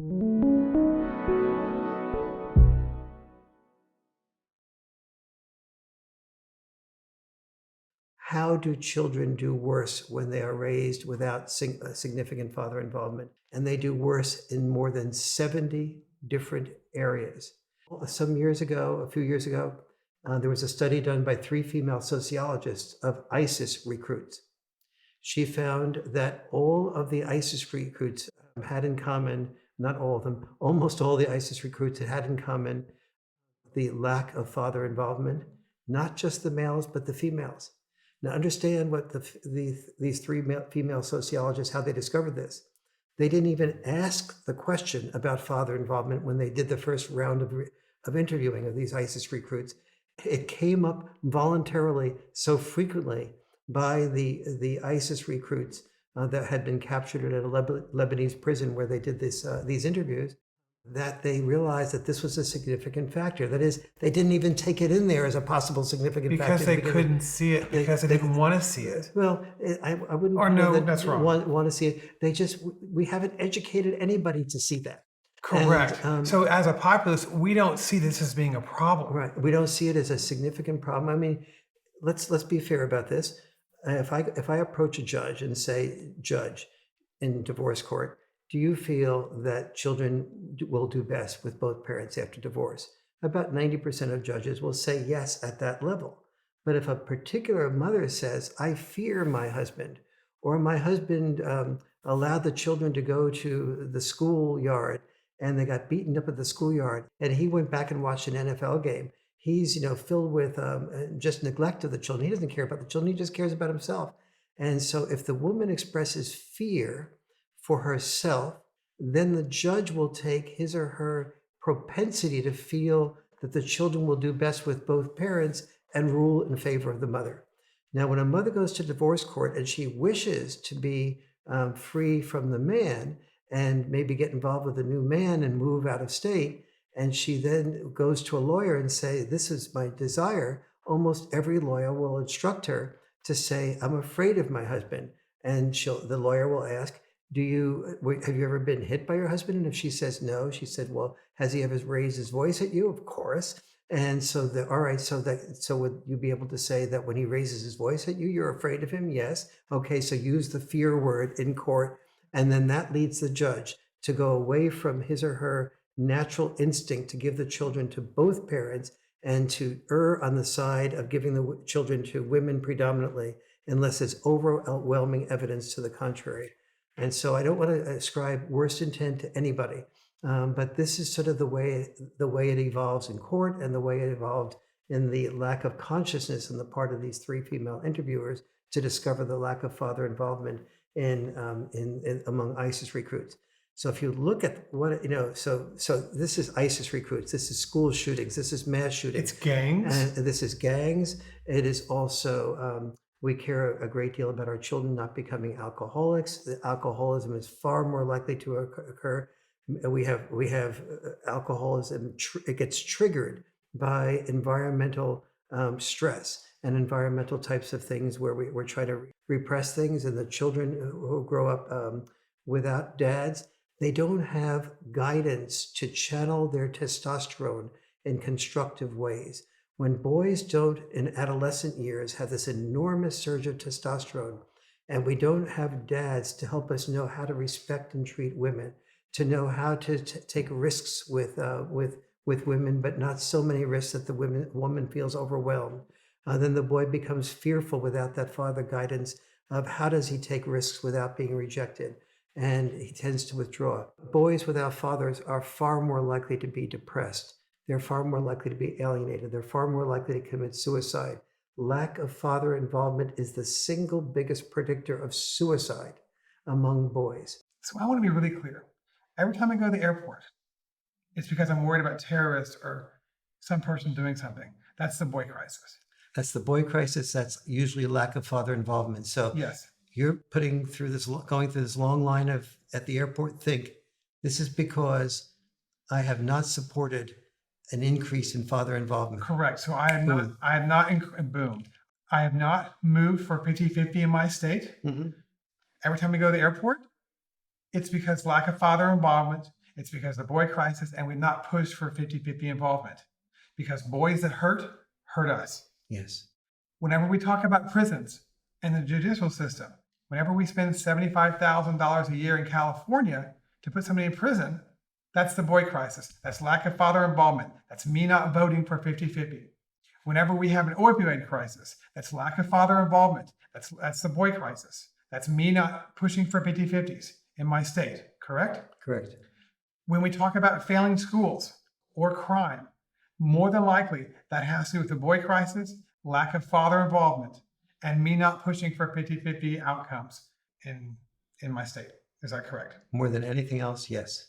How do children do worse when they are raised without significant father involvement? And they do worse in more than 70 different areas. Some years ago, a few years ago, there was a study done by 3 female sociologists of ISIS recruits. She found that all of the ISIS recruits had in common, not all of them, almost all the ISIS recruits had in common the lack of father involvement, not just the males, but the females. Now, understand what these 3 female sociologists, how they discovered this. They didn't even ask the question about father involvement when they did the first round of interviewing of these ISIS recruits. It came up voluntarily so frequently by the ISIS recruits that had been captured at a Lebanese prison where they did these interviews, that they realized that this was a significant factor. That is, they didn't even take it in there as a possible significant factor. Because they couldn't see it, because they didn't want to see it. Well, I wouldn't. Or no, that's wrong. Want to see it. We haven't educated anybody to see that. Correct. And, so as a populace, we don't see this as being a problem. Right. We don't see it as a significant problem. I mean, let's be fair about this. If I approach a judge and say, Judge, in divorce court, do you feel that children will do best with both parents after divorce? About 90% of judges will say yes at that level. But if a particular mother says, I fear my husband, or my husband allowed the children to go to the schoolyard and they got beaten up at the schoolyard, and he went back and watched an NFL game, he's filled with just neglect of the children. He doesn't care about the children. He just cares about himself. And so if the woman expresses fear for herself, then the judge will take his or her propensity to feel that the children will do best with both parents and rule in favor of the mother. Now, when a mother goes to divorce court and she wishes to be free from the man and maybe get involved with a new man and move out of state, and she then goes to a lawyer and say, this is my desire, almost every lawyer will instruct her to say, I'm afraid of my husband. And the lawyer will ask, have you ever been hit by your husband? And if she says no, she said, well, has he ever raised his voice at you? Of course. And so would you be able to say that when he raises his voice at you, you're afraid of him? Yes. Okay, so use the fear word in court. And then that leads the judge to go away from his or her natural instinct to give the children to both parents and to err on the side of giving the children to women predominantly, unless there's overwhelming evidence to the contrary. And so I don't want to ascribe worst intent to anybody, but this is sort of the way it evolves in court and the way it evolved in the lack of consciousness on the part of these 3 female interviewers to discover the lack of father involvement in among ISIS recruits. So if you look at what, so this is ISIS recruits, this is school shootings, this is mass shootings. It's gangs. And this is gangs. It is also, we care a great deal about our children not becoming alcoholics. The alcoholism is far more likely to occur. We have alcoholism, it gets triggered by environmental stress and environmental types of things where we're trying to repress things, and the children who grow up without dads, they don't have guidance to channel their testosterone in constructive ways. When boys don't, in adolescent years, have this enormous surge of testosterone, and we don't have dads to help us know how to respect and treat women, to know how to take risks with women, but not so many risks that the woman feels overwhelmed, then the boy becomes fearful without that father guidance of how does he take risks without being rejected. And he tends to withdraw. Boys without fathers are far more likely to be depressed. They're far more likely to be alienated. They're far more likely to commit suicide. Lack of father involvement is the single biggest predictor of suicide among boys. So I want to be really clear. Every time I go to the airport, it's because I'm worried about terrorists or some person doing something. That's the boy crisis. That's the boy crisis. That's usually lack of father involvement. So yes. You're going through this long line of at the airport. Think this is because I have not supported an increase in father involvement. Correct. So I have not moved for 50-50 in my state. Mm-hmm. Every time we go to the airport, it's because lack of father involvement It's because of the boy crisis, and we've not pushed for 50-50 involvement. Because boys that hurt us. Yes. Whenever we talk about prisons and the judicial system, whenever we spend $75,000 a year in California to put somebody in prison, that's the boy crisis. That's lack of father involvement. That's me not voting for 50-50. Whenever we have an opioid crisis, that's lack of father involvement. That's the boy crisis. That's me not pushing for 50-50s in my state, correct? Correct. When we talk about failing schools or crime, more than likely that has to do with the boy crisis, lack of father involvement, and me not pushing for 50-50 outcomes in my state. Is that correct? More than anything else, yes.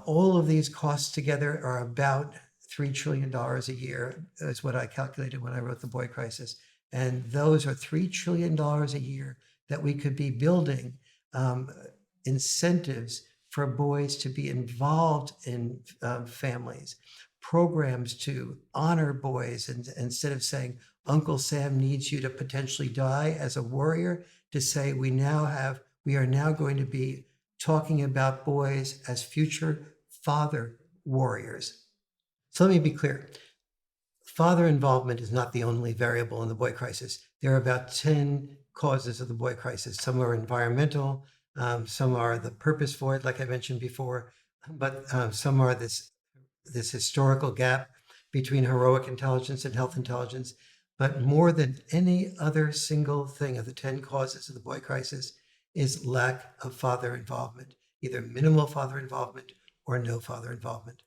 All of these costs together are about $3 trillion a year, is what I calculated when I wrote The Boy Crisis. And those are $3 trillion a year that we could be building incentives for boys to be involved in families, programs to honor boys, and instead of saying, Uncle Sam needs you to potentially die as a warrior, to say we are now going to be talking about boys as future father warriors. So let me be clear. Father involvement is not the only variable in the boy crisis. There are about 10 causes of the boy crisis. Some are environmental, some are the purpose for it, like I mentioned before, but some are this historical gap between heroic intelligence and health intelligence. But more than any other single thing of the 10 causes of the boy crisis is lack of father involvement, either minimal father involvement or no father involvement.